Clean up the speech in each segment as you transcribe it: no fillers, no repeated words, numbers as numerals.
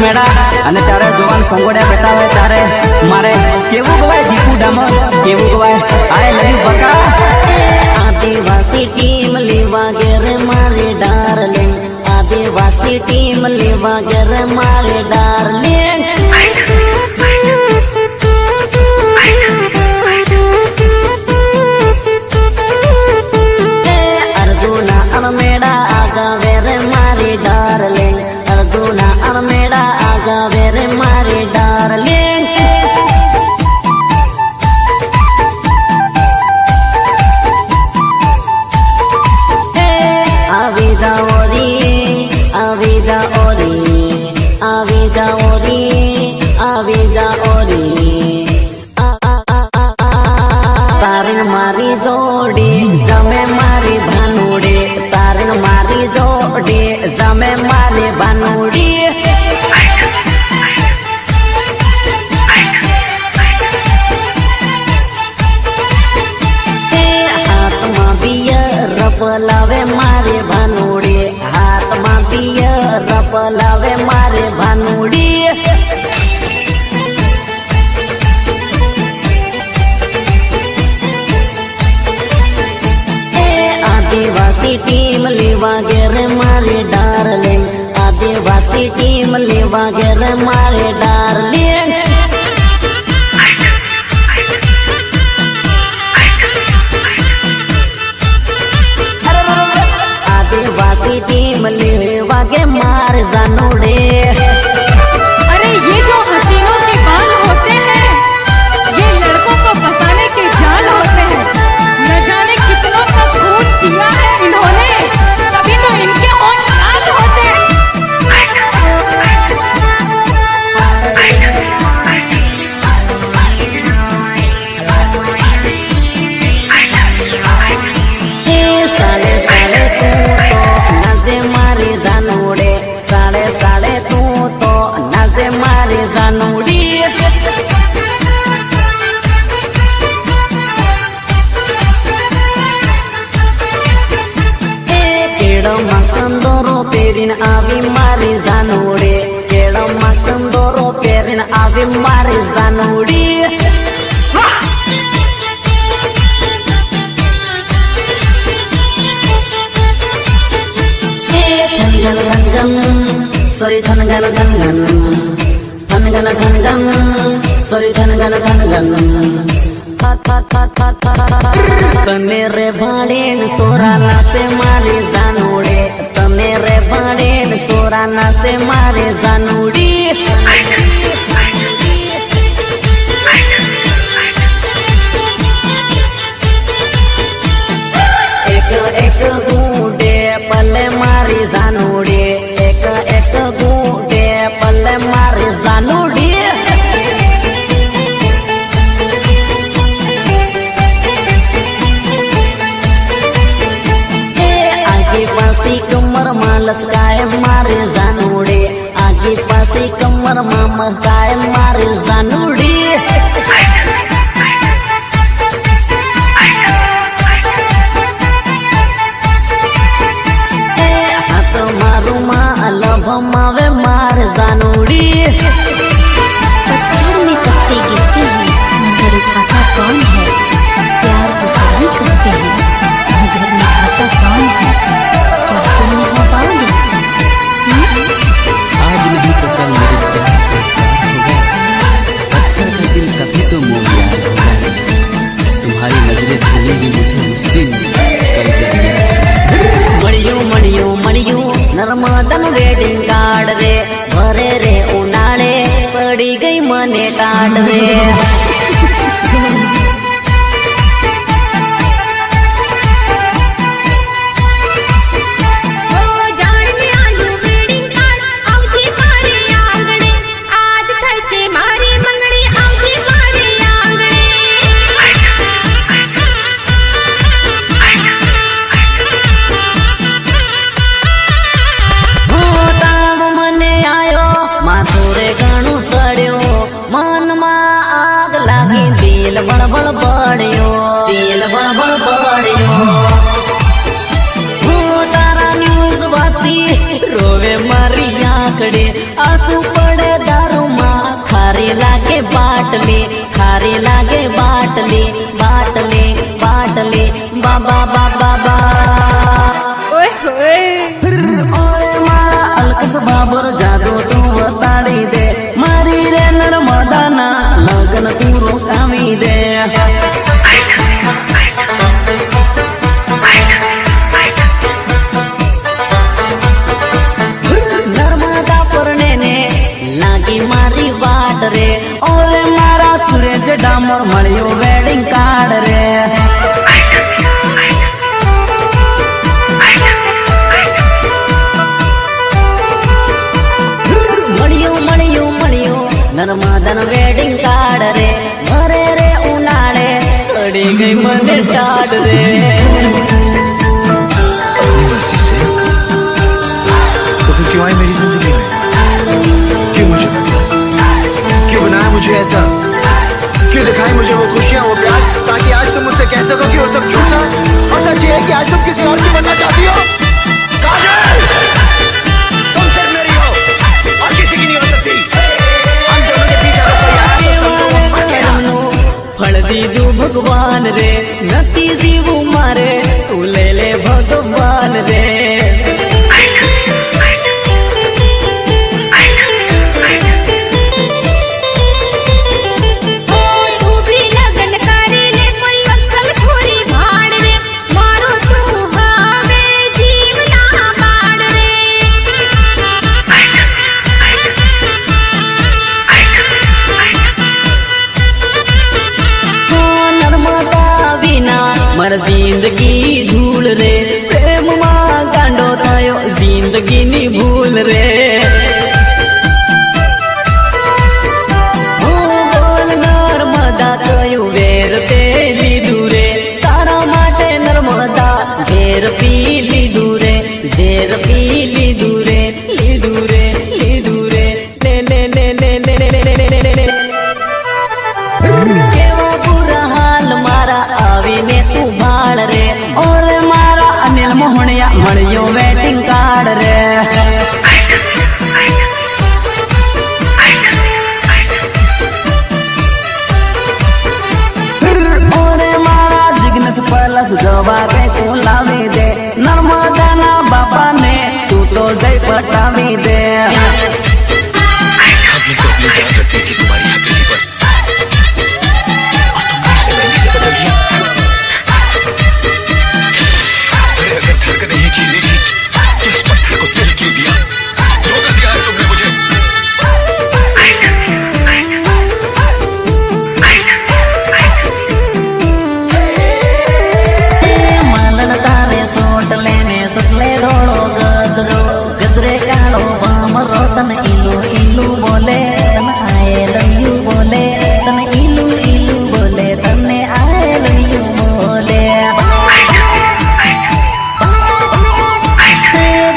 मेड़ा અને ત્યારે જોવાન સંગોડ્યા બેઠા હોય ત્યારે મારે કેવું ગવાય દીપુ ડામર કેવું ગવાય આય લઈ બકા આદિવાસી ટીમ લેવા ઘેર મારે ડાર્લિંગ આદિવાસી ટીમ લેવા ઘેર મારે ડાર્લિંગ અર્જુના અણમેડા આગાવે રે મારી ડાર્લિંગ અર્જુના અણમેડા આગાવે રે મારી ડાર્લિંગ આવી જાઓ રી આવી જાઓ રી આવી જાઓ રી આવી જાઓ રી તારીન મારી જોડી જમે મારી ભાનુડી તારીન મારી જોડી જમે મારી ભાનુડી હાથમાં બિયર પલાવે મારી ભાનુડી હાથમાં બિયર પલાવે મારી ભાનુડી આદિવાસી ટીમ લેવા ઘેર મારે ડાર્લિંગ આદિવાસી ટીમ લેવા ઘેર મારે ડાર્લિંગ आदिवासी टीम लेवा के मार जानोड़े अरे ये जो हसीनों के बाल होते हैं ये लड़कों को फंसाने के जाल होते हैं न जाने कितनों का खून पिया है इन्होंने तभी तो इनके होंठ लाल होते हैं साले साले तू तो नजे मारे जानोड़े साले साले तू तो नजे मारे जानोड़ी केड़ो मकंदोरो पेरिन आवी मारे जानोड़े केड़ो मकंदोरो पेरिन आवी मारे जानोड़ी sorry than gan sorry than gan तने रे भाड़ेन सोराना से मारे जानोड़े तने रे भाड़ेन सोराना से मारे जानोड़ी एक एक गुडे पले मारी जानोड़ी एक एक गुडे पले मारी जानोड़ी आगे पासी कमर मालस काय मारे जानोड़े आगे पासी कमर मामा काय मारे जानोड़ी मावे मार जानोड़ी पतझड़ में पत्ते गिरते हैं मगर उठाता कौन है प्यार तो सभी करते हैं मगर निभाता कौन है क्या तुम निभा पाओगे आज नहीं तो कल मेरे प्यार को प्यार होगा पत्थर का दिल कभी तो मोह यार होगा तुम्हारी नजरें भूलेंगी मुझे उस दिन कल जब मड़ियो मड़ियो मड़ियो नर्मदन वेडिंग कार्ड रे भरे रे उनाड़े पड़ी गई मने टाट रे ઘણું સડ્યો મનમાં आंसू पड़े दारू माँ खारी लागे बाटली खारी लागे बाटली बाटली बाटली बाबा बाबा बा ओए होए ओरे मारा अलकस बाबर जादू तू बताड़ी दे मारी रे नर्मदाना लगन तू रोकावी दे नर्मदा परने ने लागी मारी बाट रे ओरे मारा सूरज डामर मळ्यो वेडिंग कार्ड रे नर्मदन वेडिंग कार्ड रे भरे रे उनाळे सड़ी गई मने टाड रे तो फिर क्यों आई मेरी जिंदगी में? क्यों मुझे क्यों बनाया मुझे ऐसा? क्यों दिखाई मुझे वो खुशियां वो प्यार ताकि आज तुम मुझसे कह सको कि वो सब झूठा और सच ये है कि आज तुम किसी और की बनना चाहती हो? काजल तुम सिर्फ मेरी हो और किसी की नहीं हो सकती। हम दोनों के बीच अगर कोई आया तो समझो वो मर गया। फल दीदू भगवान रे नती जीवू मारे तू ले ले भगवान रे मर जिंदगी धूल रे प्रेम मां गांडो थायो जिंदगी नी भूल रे बोल नर्मदा थयो वेर ते लीधु रे तारा माटे नर्मदा झेर पी लीधु रे झेर पी लीधु रे लीधु रे लीधु रे ले ले ले ले ले ले ले ले ले केवा बुरा हाल मारा आवीने तू भाड़ रे और मारा अनिल मोहनिया मळ्यो वेटिंग कार्ड रे और मारा जिग्नेश पलस गवा के तू लावी दे नर्मदा ना बाबा ने तू तो जय पटावी दे तन इलू इलू बोले तन आई लव यू बोले तन इलू इलू बोले तने आई लव यू बोले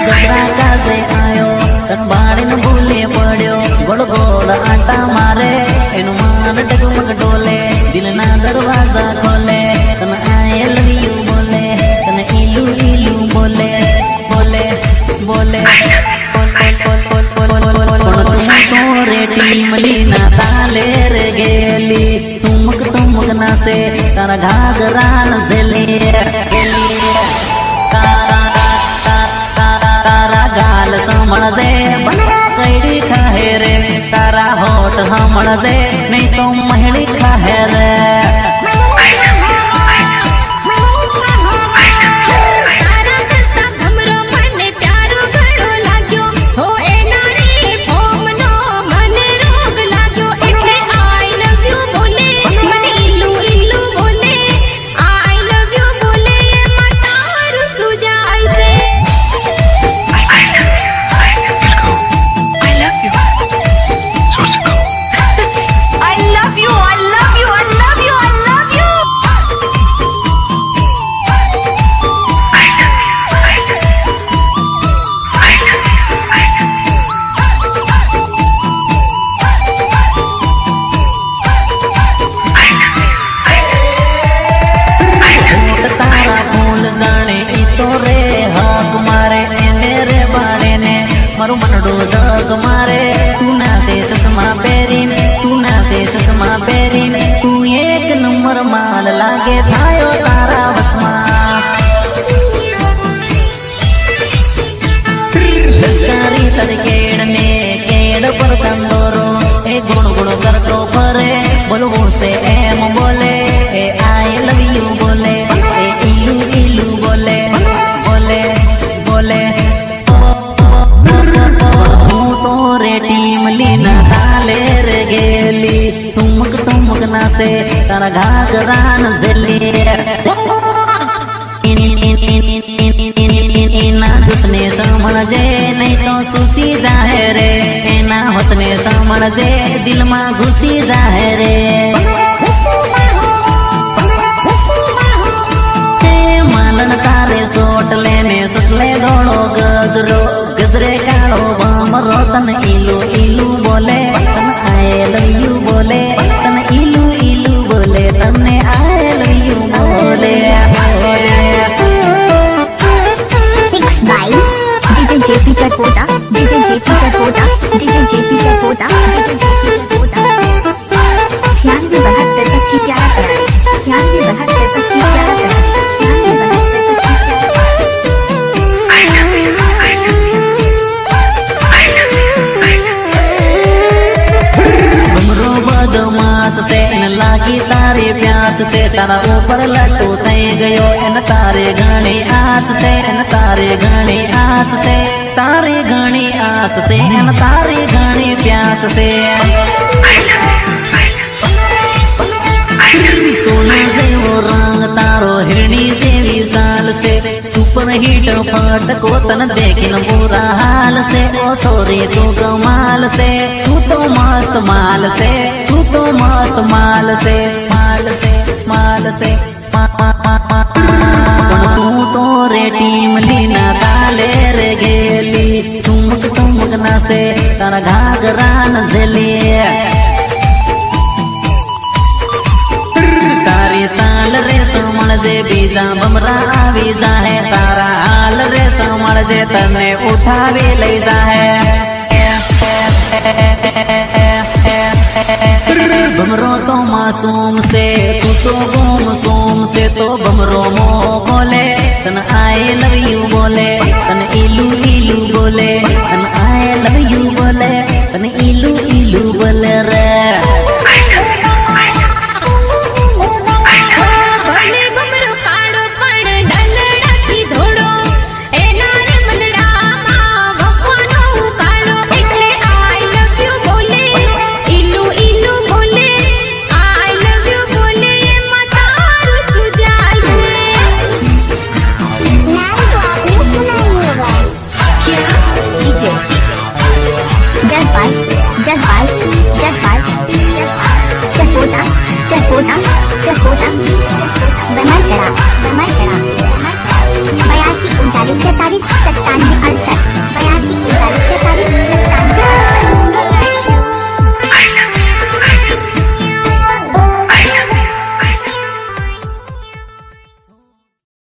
गजरा का से आयो तन बाड़ी न भूले पड़ियो गोल गोल आटा मारे एनु मान डगमग डोले दिल ना दरवाजा खोले तन आई लव यू बोले तन इलू इलू बोले बोले बोले टीमली ना ताले रे गेली तुमक तुमक ना से तारा घाघरा न झेली तारा गाल समण दे कैडी खाहे रे तारा होठ हमण दे नहीं तो महली खाहे रे से तारा घाघरान झेली ना दुसने समझे नहीं तो सुसी जाहे रे ना हसने समझे दिल में घुसी जाहे रे मालन तारे सोट लेने सुटले दौड़ो गजरो गजरे कालो बमरो तन इलू इलू बोले तन आई लव यू बोले तन इलू इलू बोले तने आई लव यू बोले DJ JP Chakota, DJ JP Chakota, DJ JP Chakota, DJ JP Chakota. 9672 प्यारा कराए 9672 प्यारा कराए 9672 बमरो बदमाश से इन लागी तारे प्यास से तारा ऊपर लट्टू तय गयो इन तारे घणी आस से इन तारे घणी आस से तारे घणी आस से इन तारे घणी प्यास से सोना से वो रंग तारो हिरणी से विशाल से सुपर हिट फट को तन देखिन बुरा हाल से ओ सोरे तू कमाल से तू तो मस्त माल से तू तो मस्त माल से माल से माल से तू तो रे टीम लीना काले रे गेली ठुमक ठुमक ना से तारा घाघरान झेली तारी साल रे समझ जे बीजा बमरा आवी जाहे तारा हाल रे समझ जे तने उठावी ले जाहे बमरो तो मासूम से तू तो गुम सूम से तो बमरो मोह बोले तन आई लव यू बोले तन इलू इलू बोले तन आई लव यू बोले तन इलू इलू बोले रे Chakota, Chakota, Chakota, Bernard Kara, 82 39 47 98